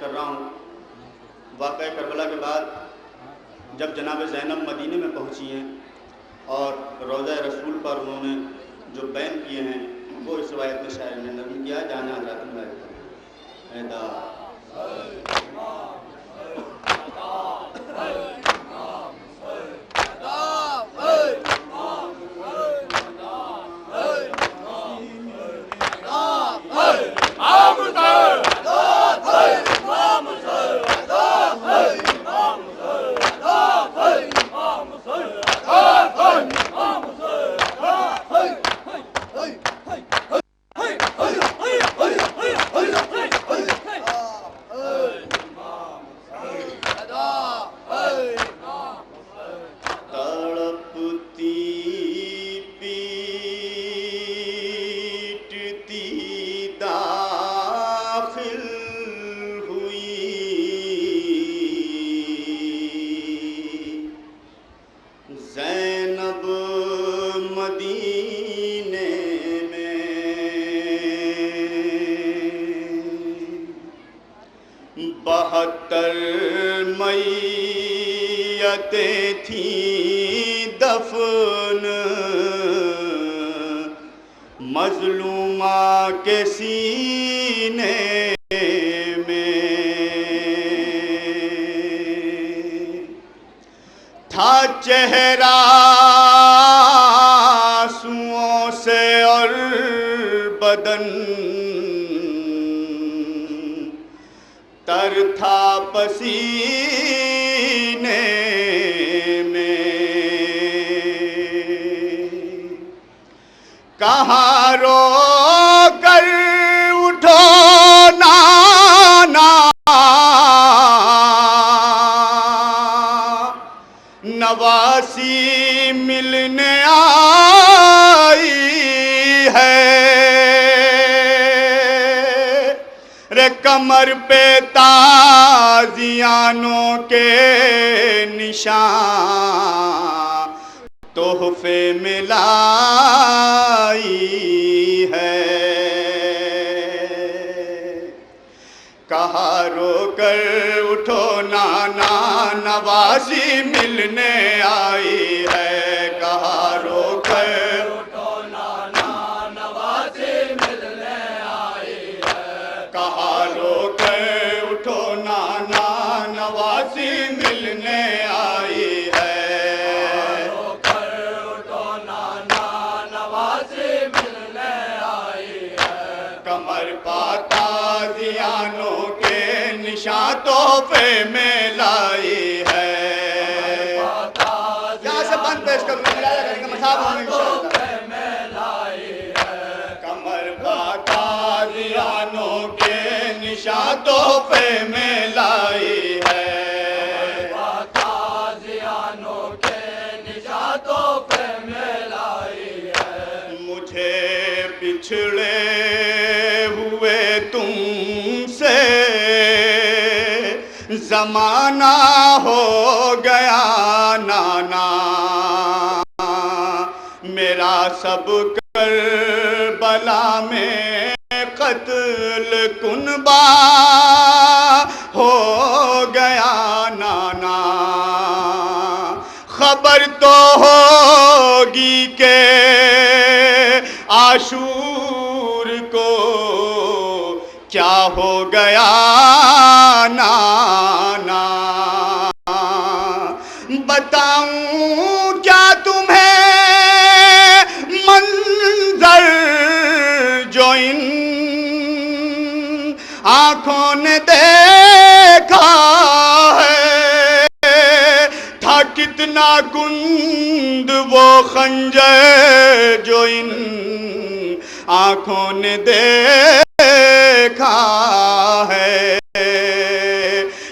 کر رہا ہوں واقعہ کربلا کے بعد جب جناب زینب مدینے میں پہنچی ہیں اور روضہ رسول پر انہوں نے جو بیان کیے ہیں وہ اس روایت میں شاعر نے نظم کیا جانا حضرات اللہ زینب مدینے میں 72 میتیں تھیں دفن مظلومہ کے سینے میں تھا چہرہ آنسوؤں سے اور بدن تر تھا پسینے میں کہاں رو کر اٹھو نانا نواسی ملنے آئی ہے رے کمر پہ تازیانوں کے نشان تحفے میں لائی ہے کہا رو کر اٹھو نانا نوازی ملنے آئی ہے کہا رو کر اٹھو نانا نوازی ملنے آئی ہے کہا رو کر اٹھو نانا نوازی ملنے آئی ہے رو کر اٹھو نانا نوازی ملنے آئی ہے کمر پاتا زیانوں کے نشان تحفے میں لائی ہے یہاں سے بند پیش کروں گا کریں گے مصاب ہوں انشاءاللہ کمر پاتا زیانوں کے نشان تحفے میں لائی ہے زیانوں کے نشان تحفے میں لائی ہے مجھے بچھڑے ہوئے تم سے زمانہ ہو گیا نانا میرا سب کربلا میں قتل کنبہ ہو گیا نانا خبر تو ہوگی کہ عاشور کو کیا ہو گیا نانا بتاؤں کیا تمہیں منظر جو ان آنکھوں نے دیکھا ہے تھا کتنا کند وہ خنجر جو ان آنکھوں نے دیکھا ہے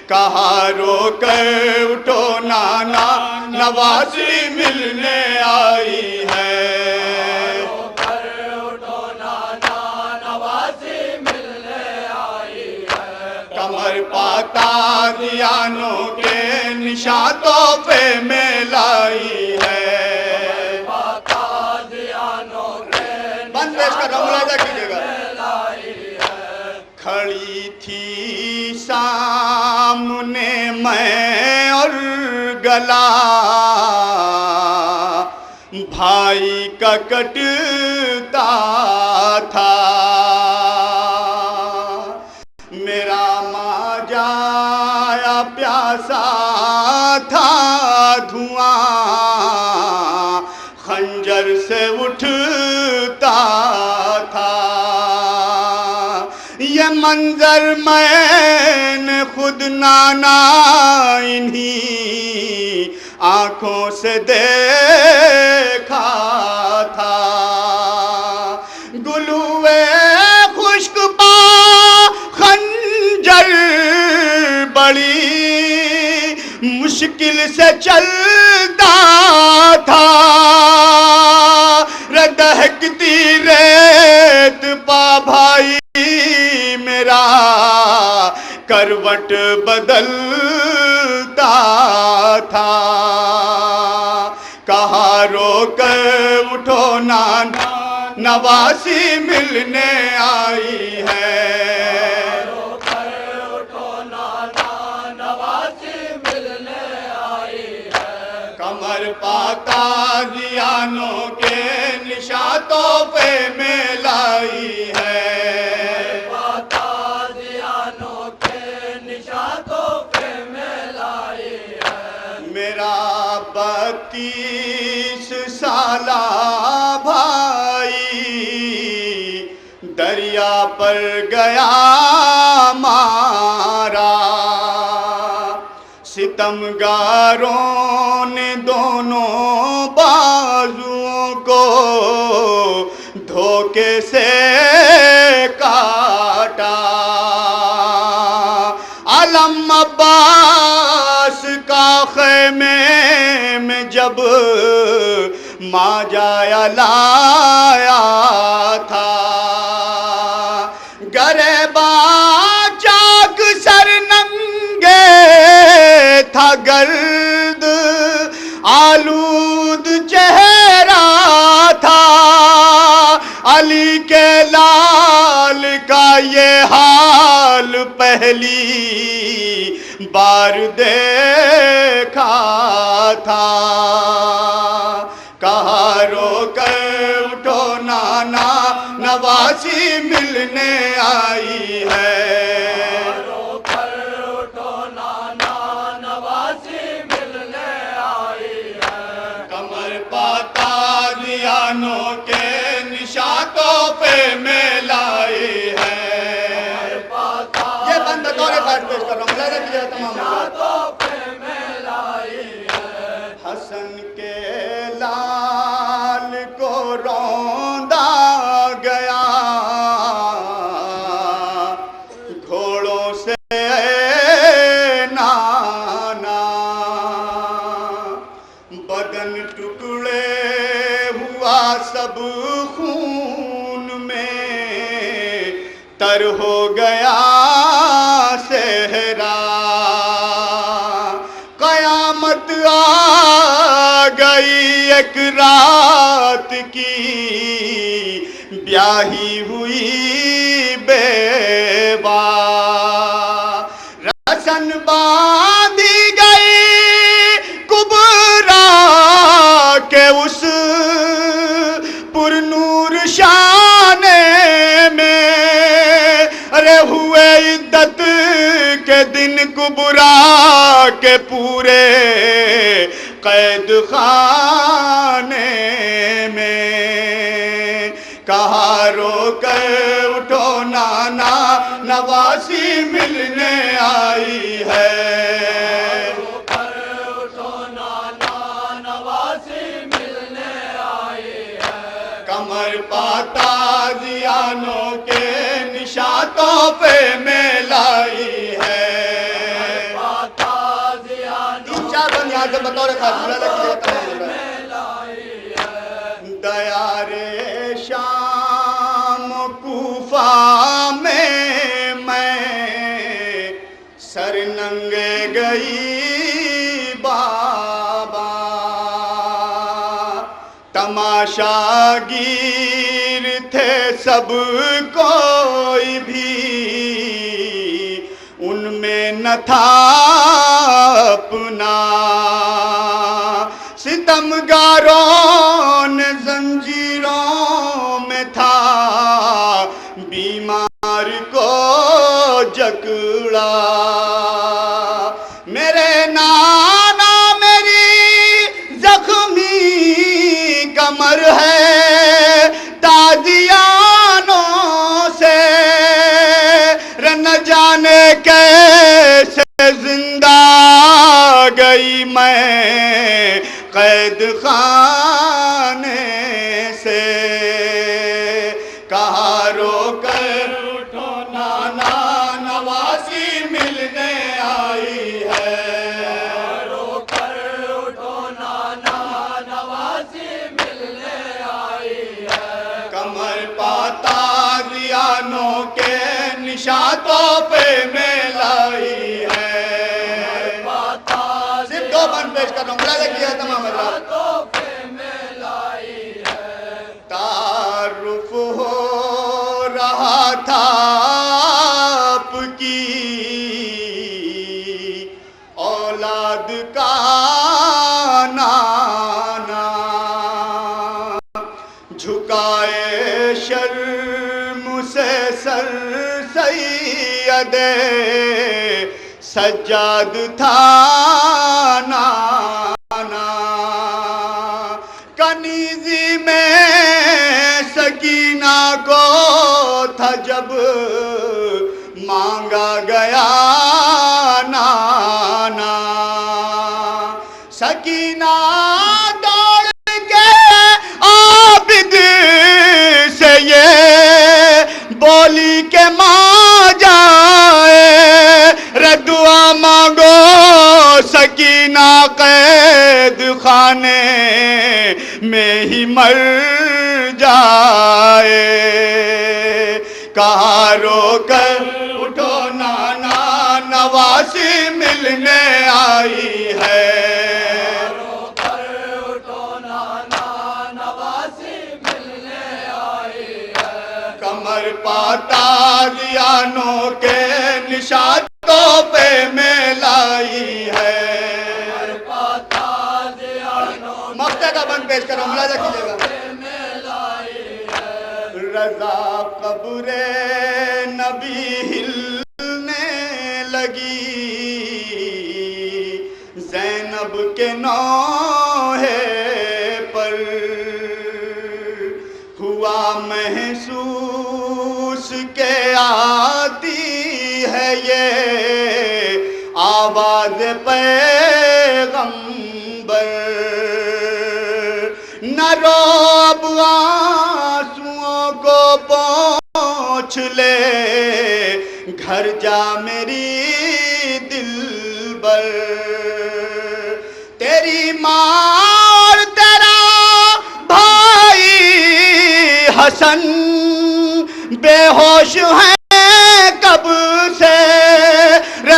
کہا رو کر اٹھو نانا نوازی ملنے آئی ہے رو کر اٹھو نانا نوازی ملنے آئی ہے کمر پاتا زیانوں کے نشان تحفے میں لائی ہے پاتا زیانوں کے بند پیش کر رہا ہوں ملاحظہ کیجیے گا کھڑی تھی سامنے میں اور گلا بھائی کا کٹتا تھا، میرا ماں جایا پیاسا تھا، دھواں خنجر سے اٹھتا تھا، یہ منظر میں نے خود نانا انہی آنکھوں سے دیکھا تھا، گلوے خشک پا خنجر بڑی مشکل سے چلتا تھا، دہکتی ریت پا بھائی میرا کروٹ بدلتا تھا، کہا رو کر اٹھو نانا نواسی ملنے آئی ہے، رو کر اٹھو نانا نواسی ملنے آئی ہے، کمر پاتا دیانوں کے نشاتوں پہ میں لائی ہے، میرا 32 سالہ بھائی دریا پر گیا مارا، ستمگاروں نے دونوں بازوؤں کو دھوکے سے کاٹا، علم عباس کا خیمے میں جب ماں جایا لایا تھا، گریباں چاک سر ننگے تھا، گرد آلود چہرہ تھا، علی کے لال کا یہ حال پہلی بار دیکھا تھا، کہا رو کر اٹھو نانا نواسی ملنے آئی ہے، رو کر اٹھو نانا نواسی ملنے آئی ہے، کمر پاتا دیانوں کے نشاتوں پہ میں لائی ہے، یہ بند دورے کارڈ پیش کر رہا ہوں، ملاحظہ کیجیے تمام حسن کے لال کو روندا گیا گھوڑوں سے نانا، بدن ٹکڑے ہوا سب خون میں تر ہو گیا صحرا، قیامت آ گئی ایک رات کی بیاہی ہوئی بیوہ، رسن باندھی گئی کبرا کے اس پر نور شانے میں، ارے ہوئے عدت کے دن کبرا کے پورے قید خانے میں، کہا رو کر اٹھو نانا نواسی ملنے آئی ہے، رو کر اٹھو نانا نواسی ملنے آئی ہے، کمر پاتا دیانوں کے نشاتوں پہ میں لائی ہے، یہاں سے بطور دیار شام کوفہ میں سر ننگے گئی بابا، تماشا گیر تھے سب کوئی بھی ان میں نہ تھا اپنا، ستمگاروں نے زنجیروں میں تھا، بیمار کو جکڑا۔ میرے نانا میری زخمی کمر ہے، تازیانوں سے نہ جانے کیسے زندہ گئی میں قید خانے سے۔ کہا رو کر اٹھو نانا نواسی ملنے آئی ہے، رو کر اٹھو نانا نواسی ملنے آئی ہے۔ کمر پاتا دیانوں کے نشاتوں پہ میلائی ہے۔ صرف دو بند پیش کر رہا ہوں، ملازہ کیا ہے تمام حضرات۔ تعارف ہو رہا تھا آپ کی اولاد کا نانا، جھکائے شرم سے سر سید سجاد تھا نانا، کنیزی میں سکینہ کو تھا جب مانگا گیا نانا، سکینہ دوڑ کے عابد سے یہ بولی کہ ماں جائے، دعا مانگو سکینہ قید خانے میں ہی مر جائے۔ کہا رو کر اٹھو نانا نواسی ملنے آئی ہے، رو کر اٹھو نانا نواسی ملنے آئی ہے۔ کمر پاتا دیانوں کے نشاتوں پہ میلائی ہے۔ مقطع کا بند پیش کرو، ملاحظہ کیجئے گا۔ رضا قبر نبی ہلنے لگی، زینب کے نوحے پر ہوا محسوس کہ آتی ہے یہ آواز پیغمبر، نہ رو اب آنسوؤں کو پوچھ لے، گھر جا میری دلبر، تیری ماں اور تیرا بھائی حسن بے ہوش ہیں کب سے،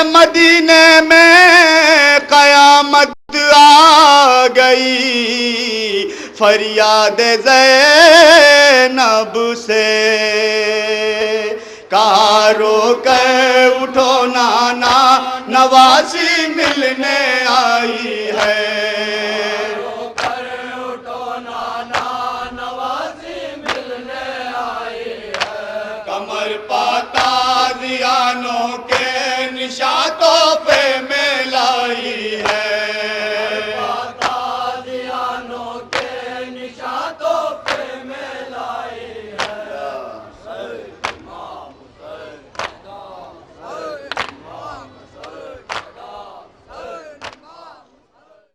مدینے میں قیامت آ گئی فریاد زینب سے۔ کہا رو کر اٹھو نانا نواسی ملنے آئی ہے، رو کر اٹھو نانا نواسی ملنے آئی ہے۔ کمر پاتا دیانوں کے نشاتوں پہ